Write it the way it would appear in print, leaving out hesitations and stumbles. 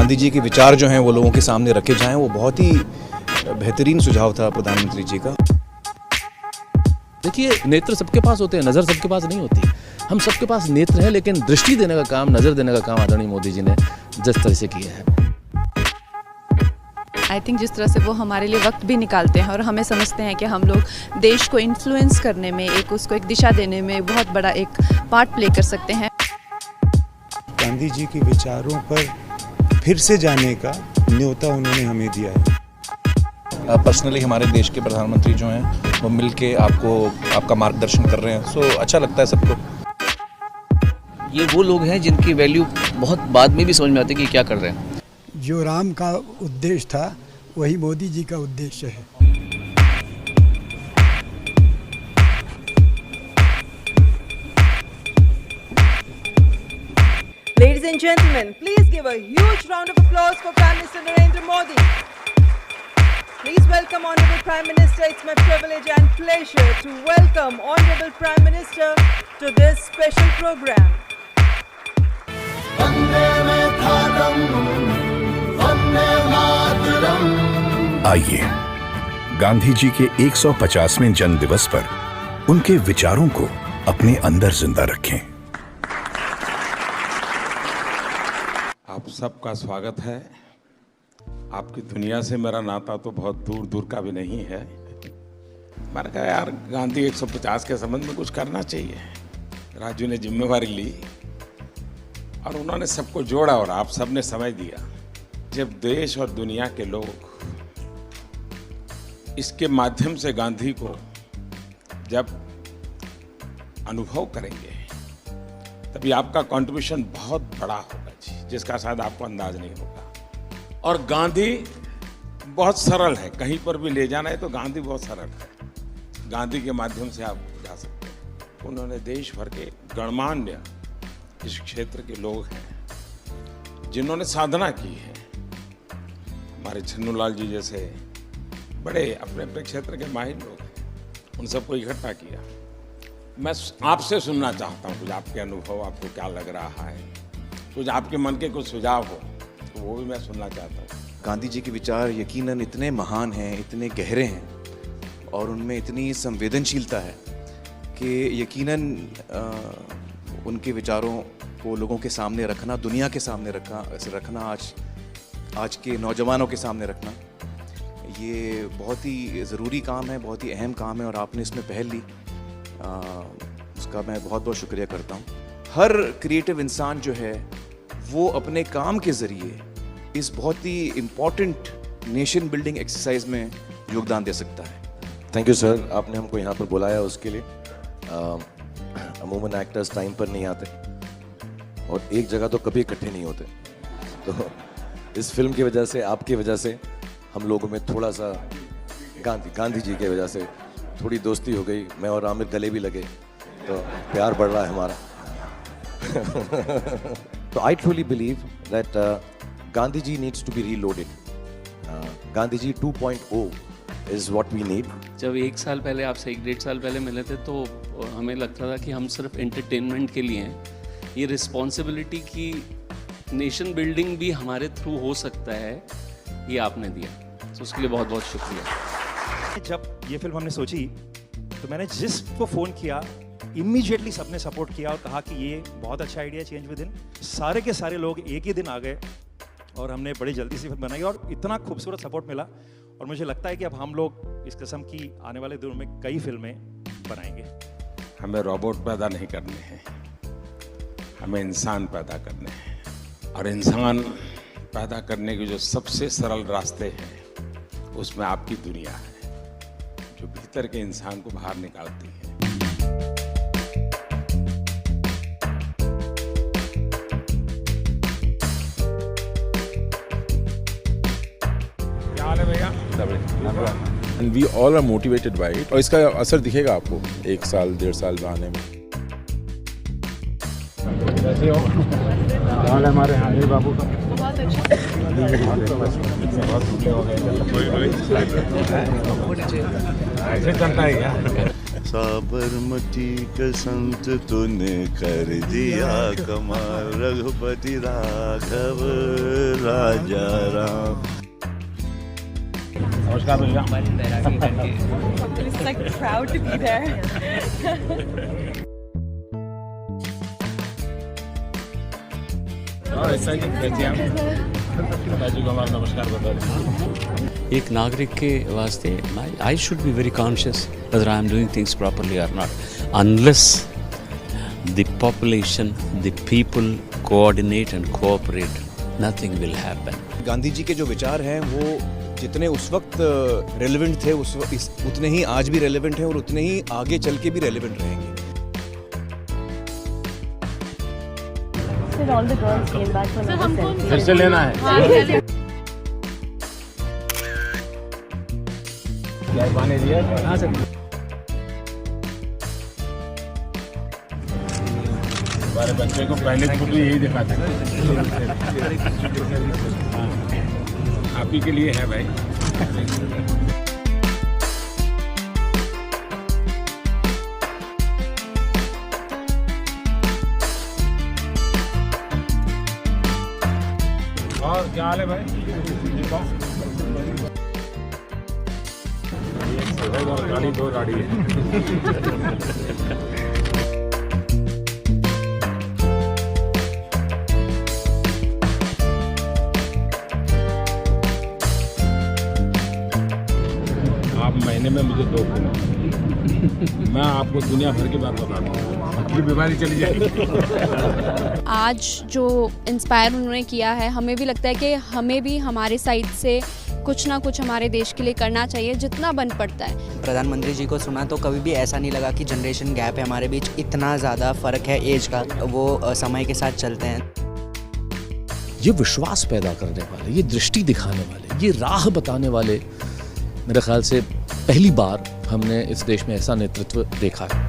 गांधी जी के विचार जो हैं वो लोगों के सामने रखे जाएं, वो बहुत ही बेहतरीन सुझाव था प्रधानमंत्री जी का। देखिए, नेत्र सबके पास होते हैं, नज़र सबके पास नहीं होती। हम सबके पास नेत्र है, लेकिन दृष्टि देने का काम, नज़र देने का काम आदरणीय मोदी जी ने जिस तरह से किया है, आई थिंक जिस तरह से वो हमारे लिए वक्त भी निकालते हैं और हमें समझते हैं कि हम लोग देश को इन्फ्लुएंस करने में, उसको एक दिशा देने में बहुत बड़ा एक पार्ट प्ले कर सकते हैं। गांधी जी के विचारों पर फिर से जाने का न्योता उन्होंने हमें दिया है। पर्सनली हमारे देश के प्रधानमंत्री जो हैं वो मिल के आपका मार्गदर्शन कर रहे हैं, सो अच्छा लगता है सबको। ये वो लोग हैं जिनकी वैल्यू बहुत बाद में भी समझ में आती है कि क्या कर रहे हैं। जो राम का उद्देश्य था वही मोदी जी का उद्देश्य है। Ladies and gentlemen, please give a huge round of applause for Prime Minister Narendra Modi. Please welcome Honorable Prime Minister. It's my privilege and pleasure to welcome Honorable Prime Minister to this special program. आइए गांधी जी के 150वें जन्म दिवस पर उनके विचारों को अपने अंदर जिंदा रखें। आप सबका स्वागत है। आपकी दुनिया से मेरा नाता तो बहुत दूर दूर का भी नहीं है। मैंने कहा यार गांधी 150 के संबंध में कुछ करना चाहिए। राजू ने जिम्मेवारी ली और उन्होंने सबको जोड़ा और आप सबने समझ दिया। जब देश और दुनिया के लोग इसके माध्यम से गांधी को जब अनुभव करेंगे तभी आपका कंट्रीब्यूशन बहुत बड़ा होगा जी, जिसका शायद आपको अंदाज नहीं होगा। और गांधी बहुत सरल है, कहीं पर भी ले जाना है तो गांधी बहुत सरल है। गांधी के माध्यम से आप जा सकते हैं। उन्होंने देश भर के गणमान्य इस क्षेत्र के लोग हैं जिन्होंने साधना की है। हमारे छन्नूलाल जी जैसे बड़े अपने अपने क्षेत्र के माहिर लोग हैं, उन सबको इकट्ठा किया। मैं आपसे सुनना चाहता हूँ कुछ आपके अनुभव, आपको क्या लग रहा है, कुछ आपके मन के कुछ सुझाव हो तो वो भी मैं सुनना चाहता हूँ। गांधी जी के विचार यकीनन इतने महान हैं, इतने गहरे हैं और उनमें इतनी संवेदनशीलता है कि यकीनन उनके विचारों को लोगों के सामने रखना, दुनिया के सामने रखना, आज के नौजवानों के सामने रखना, ये बहुत ही ज़रूरी काम है, बहुत ही अहम काम है और आपने इसमें पहल ली, उसका मैं बहुत बहुत शुक्रिया करता हूँ। हर क्रिएटिव इंसान जो है वो अपने काम के ज़रिए इस बहुत ही इम्पॉर्टेंट नेशन बिल्डिंग एक्सरसाइज में योगदान दे सकता है। थैंक यू सर, आपने हमको यहाँ पर बुलाया उसके लिए। अमूमन एक्टर्स टाइम पर नहीं आते और एक जगह तो कभी इकट्ठे नहीं होते, तो इस फिल्म की वजह से, आपकी वजह से हम लोगों में थोड़ा सा गांधी जी की वजह से थोड़ी दोस्ती हो गई। मैं और आमिर गले भी लगे, तो प्यार बढ़ रहा है हमारा। तो I truly believe that Gandhi ji needs to be reloaded. Gandhi ji 2.0 is what we need. जब 1 साल पहले, आपसे 1-1.5 साल पहले मिले थे तो हमें लगता था कि हम सिर्फ एंटरटेनमेंट के लिए हैं। ये रिस्पॉन्सिबिलिटी की नेशन बिल्डिंग भी हमारे थ्रू हो सकता है, ये आपने दिया, तो उसके लिए बहुत बहुत शुक्रिया। जब ये फिल्म हमने सोची तो मैंने जिसको फ़ोन किया इमीडिएटली सबने सपोर्ट किया और कहा कि ये बहुत अच्छा आइडिया, चेंज विद इन। सारे के सारे लोग एक ही दिन आ गए और हमने बड़ी जल्दी से फिल्म बनाई और इतना खूबसूरत सपोर्ट मिला। और मुझे लगता है कि अब हम लोग इस किस्म की आने वाले दिनों में कई फिल्में बनाएंगे। हमें रोबोट पैदा नहीं करने हैं, हमें इंसान पैदा करने हैं। और इंसान पैदा करने के जो सबसे सरल रास्ते हैं उसमें आपकी दुनिया है, जो भीतर के इंसान को बाहर निकालती है। क्या हाल है भैया? And we all are motivated by it. और इसका असर दिखेगा आपको 1 साल 1.5 साल में आने में। कैसे हो? हाल है हमारे हानिर बाबू का? बहुत अच्छा। ऐसे चलता है क्या? साबरमती के संत तूने कर दिया कमाल, रघुपति राघव राजा राम। नमस्कार भैया। It's like proud to be there. नमस्कार बता दें। एक नागरिक के वास्ते I should be very conscious whether I am doing things properly or not. Unless the population, the people coordinate and cooperate, nothing will happen. Gandhi ji के जो विचार हैं वो जितने उस वक्त रेलेवेंट थे उतने ही आज भी रेलेवेंट हैं और उतने ही आगे चल के भी रेलेवेंट रहेंगे। All the girls came back for another selfie. फिर से लेना है। क्या पानी दिया? हाँ सर। हमारे बच्चे को पहले फोटो यही दिखाते हैं। आप ही के लिए है भाई। और क्या हाल है भाई? गाड़ी दो गाड़ी है। आप महीने में मुझे 2 दिन मैं आपको दुनिया भर की बात बता दूँ, आपकी बीमारी चली जाएगी। आज जो इंस्पायर उन्होंने किया है, हमें भी लगता है कि हमें भी हमारे साइड से कुछ ना कुछ हमारे देश के लिए करना चाहिए, जितना बन पड़ता है। प्रधानमंत्री जी को सुना तो कभी भी ऐसा नहीं लगा कि जनरेशन गैप है हमारे बीच, इतना ज़्यादा फ़र्क है एज का, वो समय के साथ चलते हैं। ये विश्वास पैदा करने वाले, ये दृष्टि दिखाने वाले, ये राह बताने वाले, मेरे ख्याल से पहली बार हमने इस देश में ऐसा नेतृत्व देखा है।